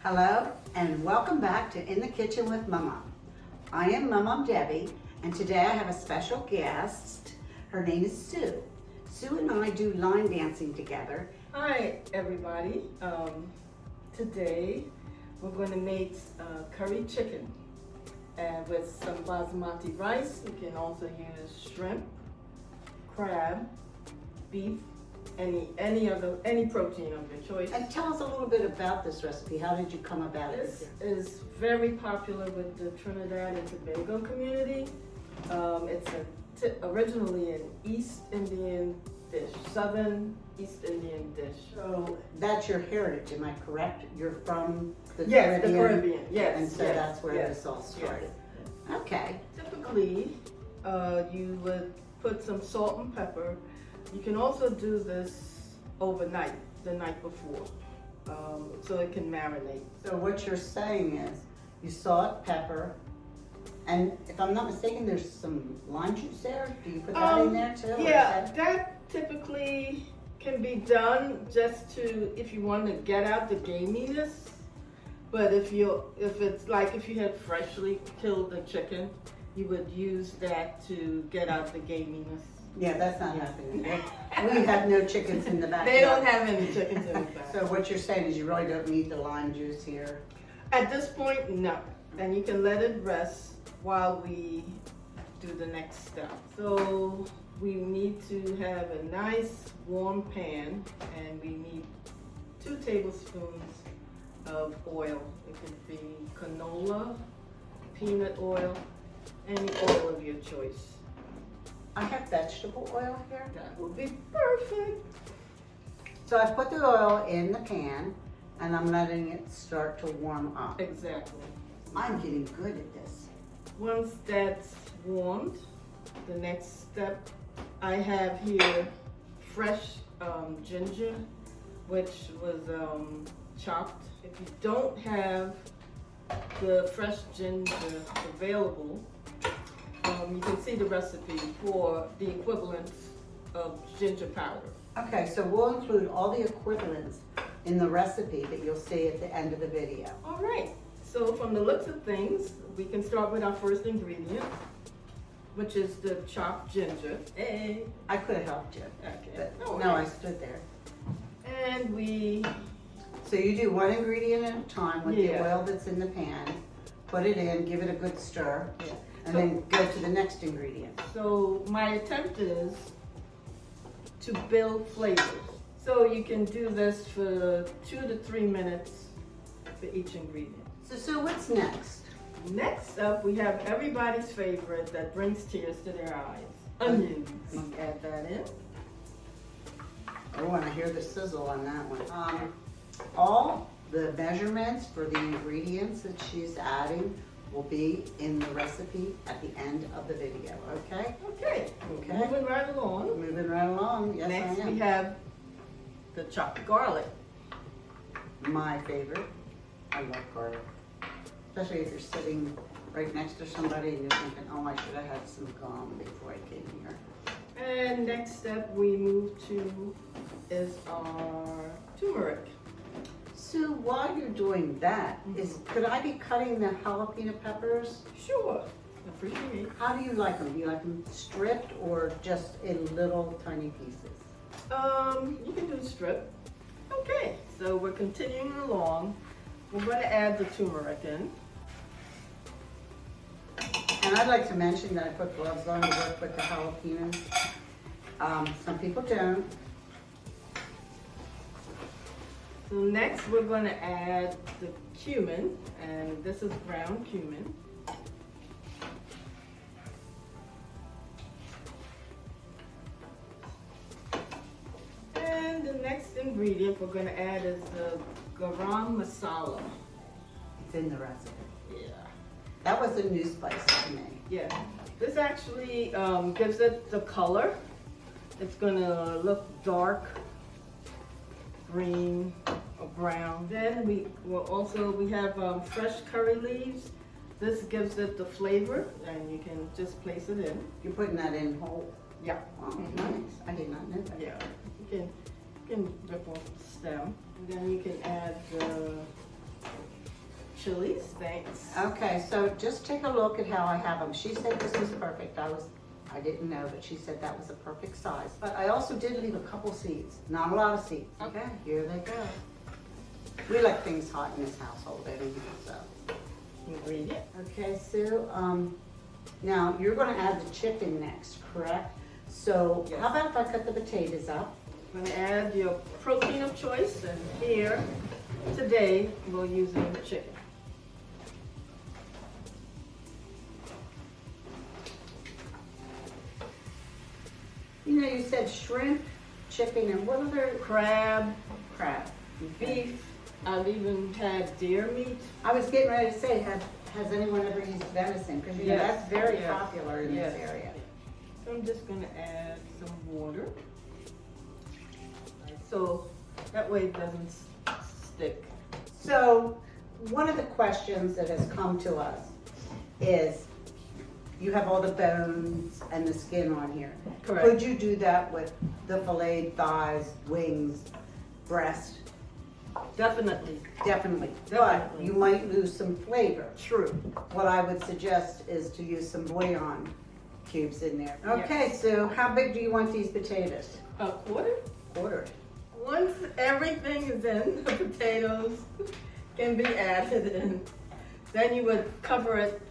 Hello and welcome back to In the Kitchen with Mama. I am Mama Debbie and today I have a special guest. Her name is Sue. Sue and I do line dancing together. Hi everybody. Today we're going to make curry chicken and with some basmati rice. You can also use shrimp, crab, beef, any protein of your choice. And tell us a little bit about this recipe. How did you come about This it? is very popular with the Trinidad and Tobago community. It's originally an East Indian dish, Southern East Indian dish. So that's your heritage, am I correct? You're from the Yes, Caribbean? the Caribbean, yes. And so yes, that's where yes, this all started. yes. Okay. Typically, you would put some salt and pepper. You can also do this overnight, the night before, so it can marinate. So what you're saying is you salt, pepper, and if I'm not mistaken, there's some lime juice there. Do you put that in there too? Yeah, that typically can be done just to, if you want to get out the gaminess. But if you had freshly killed the chicken, you would use that to get out the gaminess. Yeah, that's not happening. We have no chickens in the backyard. They don't have any chickens in the back. So what you're saying is you really don't need the lime juice here. At this point, no. And you can let it rest while we do the next step. So we need to have a nice warm pan and we need 2 tablespoons of oil. It could be canola, peanut oil, any oil of your choice. I have vegetable oil here. That would be perfect. So I put the oil in the pan and I'm letting it start to warm up. Exactly. I'm getting good at this. Once that's warmed, the next step, I have here fresh ginger, which was chopped. If you don't have the fresh ginger available, you can see the recipe for the equivalent of ginger powder. Okay, so we'll include all the equivalents in the recipe that you'll see at the end of the video. All right, so from the looks of things, we can start with our first ingredient, which is the chopped ginger. Hey. I could have helped you, Okay. but no, I stood there. And we... So you do one ingredient at a time with the Yeah. oil that's in the pan, put it in, give it a good stir, Yeah. and then go to the next ingredient. So my attempt is to build flavors. So you can do this for 2 to 3 minutes for each ingredient. So what's next? Next up, we have everybody's favorite that brings tears to their eyes. Onions. Add that in. Oh, and I hear the sizzle on that one. All the measurements for the ingredients that she's adding will be in the recipe at the end of the video, okay? Okay. Okay. Moving right along. Moving right along, yes Next, I am. we have the chopped garlic. My favorite. I love garlic. Especially if you're sitting right next to somebody and you're thinking, oh, I should have had some gum before I came here. And next step we move to is our turmeric. Sue, while you're doing that, could I be cutting the jalapeno peppers? Sure. Appreciate. How do you like them? Do you like them stripped or just in little tiny pieces? You can do strip. Okay, so we're continuing along. We're going to add the turmeric in. And I'd like to mention that I put gloves on to work with the jalapenos. Some people don't. So next we're going to add the cumin, and this is ground cumin. And the next ingredient we're going to add is the garam masala. It's in the recipe. Yeah. That was a new spice to me. Yeah. This actually gives it the color. It's going to look dark green or brown. Then we have fresh curry leaves. This gives it the flavor, and you can just place it in. You're putting that in whole? Yeah. Oh, nice. I did not know that. Yeah. You can rip off the stem, and then you can add the chilies, thanks. Okay, so just take a look at how I have them. She said this was perfect. I didn't know, but she said that was a perfect size. But I also did leave a couple seeds, not a lot of seeds. Okay, here they go. We like things hot in this household anyhow, so. Ingredient. Okay, Sue, now you're gonna add the chicken next, correct? So Yes. how about if I cut the potatoes up? I'm gonna add your protein of choice, and here, today, we're using chicken. You know, you said shrimp, chicken, and what other? Crab, Crab. Okay. beef, I've even had deer meat. I was getting ready to say, has anyone ever used venison? Because you know, Yes, that's very yes, popular in this yes. area. So I'm just gonna add some water. So that way it doesn't stick. So, one of the questions that has come to us is, you have all the bones and the skin on here. Correct. Could you do that with the filleted thighs, wings, breast? Definitely. Definitely. But Definitely. you might lose some flavor. True. What I would suggest is to use some bouillon cubes in there. Okay, Yes. so how big do you want these potatoes? A quarter? Quarter. Once everything is in, the potatoes can be added in. Then you would cover it,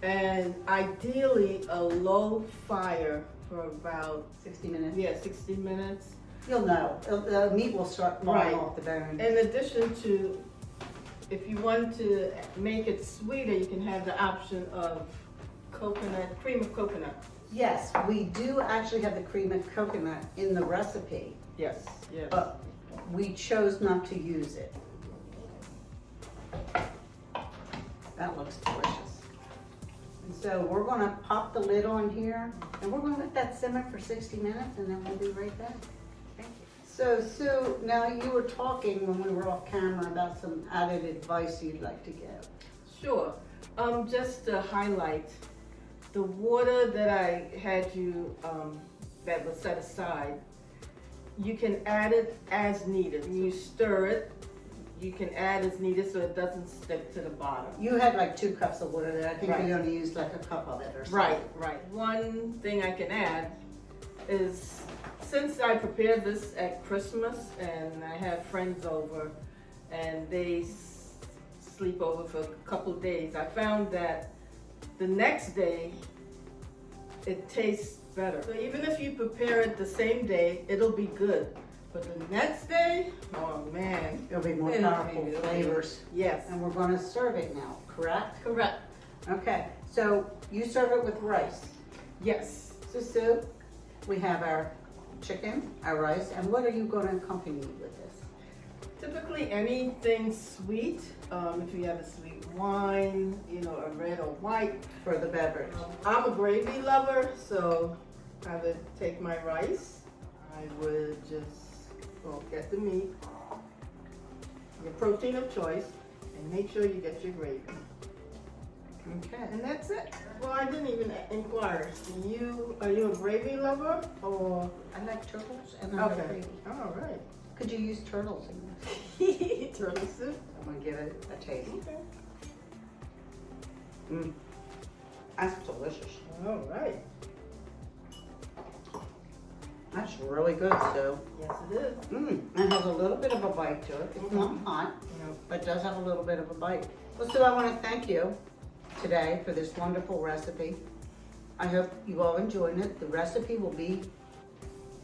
and ideally a low fire for about 60 minutes. 60 minutes. You'll know. The meat will start falling Right. off the bone. In addition to, if you want to make it sweeter, you can have the option of coconut, cream of coconut. Yes, we do actually have the cream of coconut in the recipe, Yes, yes. but we chose not to use it. That looks delicious. And so we're gonna pop the lid on here, and we're gonna let that simmer for 60 minutes, and then we'll be right back. Thank you. So Sue, now you were talking when we were off camera about some added advice you'd like to give. Sure. Just to highlight, the water that I had you, that was set aside, you can add it as needed. You stir it, you can add as needed so it doesn't stick to the bottom. You had like 2 cups of water there. I think Right. you only used like a cup of it or something. Right. One thing I can add is, since I prepared this at Christmas and I have friends over and they sleep over for a couple of days, I found that the next day it tastes better. So even if you prepare it the same day, it'll be good. But the next day, oh man. It'll be more It'll powerful be- flavors. Yes, And we're gonna serve it now, correct? correct. Okay, so you serve it with rice. Yes. So Sue, we have our chicken, our rice, and what are you gonna accompany with this? Typically anything sweet, if you have a sweet wine, you know, a red or white. For the beverage. I'm a gravy lover, so I would take my rice. I would just get the meat, your protein of choice, and make sure you get your gravy. Okay. And that's it. Well, I didn't even inquire. Are you a gravy lover or? I like turtles and I like gravy. All right. Could you use turtles in this? Turtle soup. I'm gonna give it a taste. Okay. That's delicious. All right. That's really good, Sue. Yes, it is. It has a little bit of a bite to it. It's not hot, No. but it does have a little bit of a bite. Well, Sue, I wanna thank you today for this wonderful recipe. I hope you all enjoyed it. The recipe will be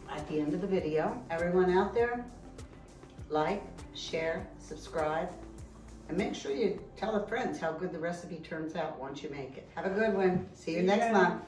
at the end of the video. Everyone out there, like, share, subscribe, and make sure you tell the friends how good the recipe turns out once you make it. Have a good one. See you next Yeah. month.